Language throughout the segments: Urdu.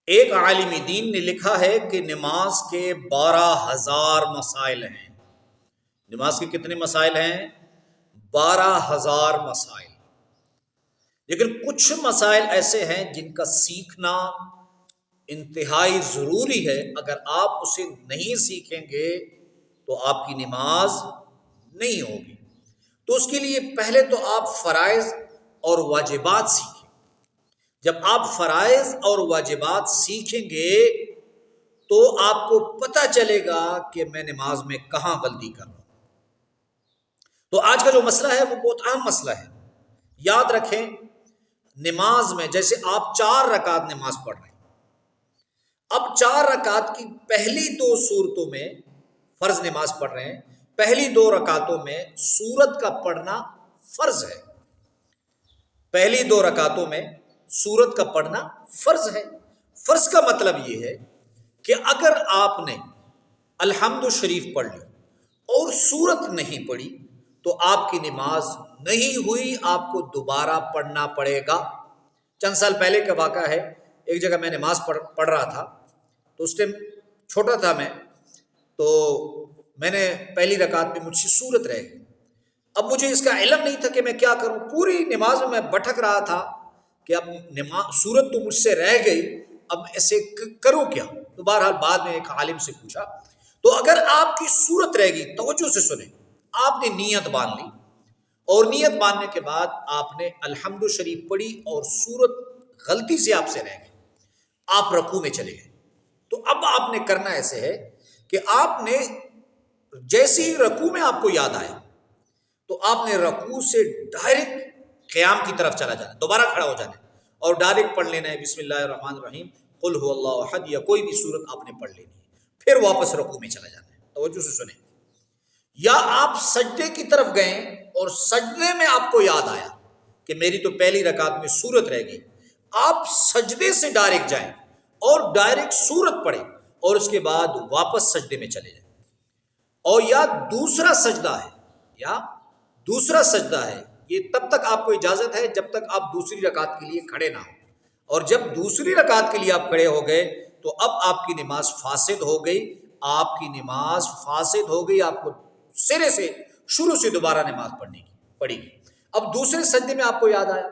ایک عالم دین نے لکھا ہے کہ نماز کے 12,000 مسائل ہیں۔ نماز کے کتنے مسائل ہیں؟ 12,000 مسائل۔ لیکن کچھ مسائل ایسے ہیں جن کا سیکھنا انتہائی ضروری ہے۔ اگر آپ اسے نہیں سیکھیں گے تو آپ کی نماز نہیں ہوگی۔ تو اس کے لیے پہلے تو آپ فرائض اور واجبات سیکھیں۔ جب آپ فرائض اور واجبات سیکھیں گے تو آپ کو پتہ چلے گا کہ میں نماز میں کہاں غلطی کر رہا ہوں۔ تو آج کا جو مسئلہ ہے وہ بہت اہم مسئلہ ہے۔ یاد رکھیں، نماز میں جیسے آپ 4 رکعت نماز پڑھ رہے ہیں، اب 4 رکعت کی پہلی 2 صورتوں میں فرض نماز پڑھ رہے ہیں، پہلی 2 رکعتوں میں سورت کا پڑھنا فرض ہے۔ پہلی 2 رکعتوں میں سورت کا پڑھنا فرض ہے۔ فرض کا مطلب یہ ہے کہ اگر آپ نے الحمد شریف پڑھ لی اور سورت نہیں پڑھی تو آپ کی نماز نہیں ہوئی، آپ کو دوبارہ پڑھنا پڑے گا۔ چند سال پہلے کا واقعہ ہے، ایک جگہ میں نماز پڑھ رہا تھا، تو اس ٹائم چھوٹا تھا میں، تو میں نے پہلی رکعت میں مجھ سے سورت رہ گئی۔ اب مجھے اس کا علم نہیں تھا کہ میں کیا کروں، پوری نماز میں بھٹک رہا تھا کہ اب سورت تو مجھ سے رہ گئی، اب ایسے کروں کیا۔ تو بہرحال بعد میں ایک عالم سے پوچھا، تو اگر آپ کی سورت رہ گئی، توجہ سے سنیں، آپ نے نیت باندھ لی اور نیت باندھنے کے بعد آپ نے الحمد شریف پڑھی اور سورت غلطی سے آپ سے رہ گئی، آپ رکوع میں چلے گئے، تو اب آپ نے کرنا ایسے ہے کہ آپ نے جیسے ہی رکوع میں آپ کو یاد آیا تو آپ نے رکوع سے ڈائریکٹ قیام کی طرف چلا جانا، دوبارہ کھڑا ہو جانا اور ڈائریکٹ پڑھ لینا ہے بسم اللہ الرحمن الرحیم قل هو اللہ احد، یا کوئی بھی سورت آپ نے پڑھ لینی ہے، پھر واپس رکوع میں چلا جانا ہے۔ توجہ سے سنیں، یا آپ سجدے کی طرف گئے اور سجدے میں آپ کو یاد آیا کہ میری تو پہلی رکعت میں سورت رہ گئی، آپ سجدے سے ڈائریکٹ جائیں اور ڈائریکٹ سورت پڑھیں اور اس کے بعد واپس سجدے میں چلے جائیں۔ اور یا دوسرا سجدہ ہے، یہ تب تک آپ کو اجازت ہے جب تک آپ دوسری رکعت کے لیے کھڑے نہ ہوں، اور جب دوسری رکعت کے لیے آپ کھڑے ہو گئے تو اب آپ کی نماز فاسد ہو گئی، آپ کی نماز فاسد ہو گئی، آپ کو سرے سے شروع سے دوبارہ نماز پڑھی گی۔ اب دوسرے سجدے میں آپ کو یاد آیا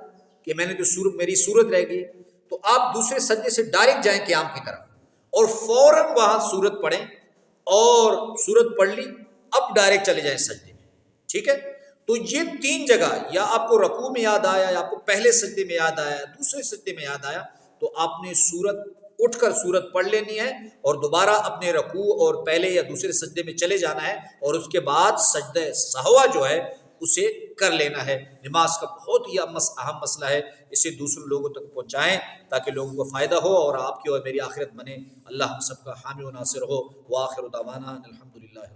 کہ میں نے تو میری سورت رہ گئی، تو آپ دوسرے سجدے سے ڈائریکٹ جائیں قیام کی طرف اور فوراً وہاں سورت پڑھیں، اور سورت پڑھ لی، اب ڈائریکٹ چلے جائیں سجدے میں، ٹھیک ہے۔ تو یہ 3 جگہ، یا آپ کو رکوع میں یاد آیا، یا آپ کو پہلے سجدے میں یاد آیا، دوسرے سجدے میں یاد آیا، تو آپ نے اٹھ کر سورت پڑھ لینی ہے اور دوبارہ اپنے رکوع اور پہلے یا دوسرے سجدے میں چلے جانا ہے، اور اس کے بعد سجدہ سہوا جو ہے اسے کر لینا ہے۔ نماز کا بہت ہی اہم مسئلہ ہے، اسے دوسرے لوگوں تک پہنچائیں تاکہ لوگوں کو فائدہ ہو اور آپ کی اور میری آخرت بنے۔ اللہ ہم سب کا حامی و ناصر ہو۔ وآخر دعوانا الحمدللہ۔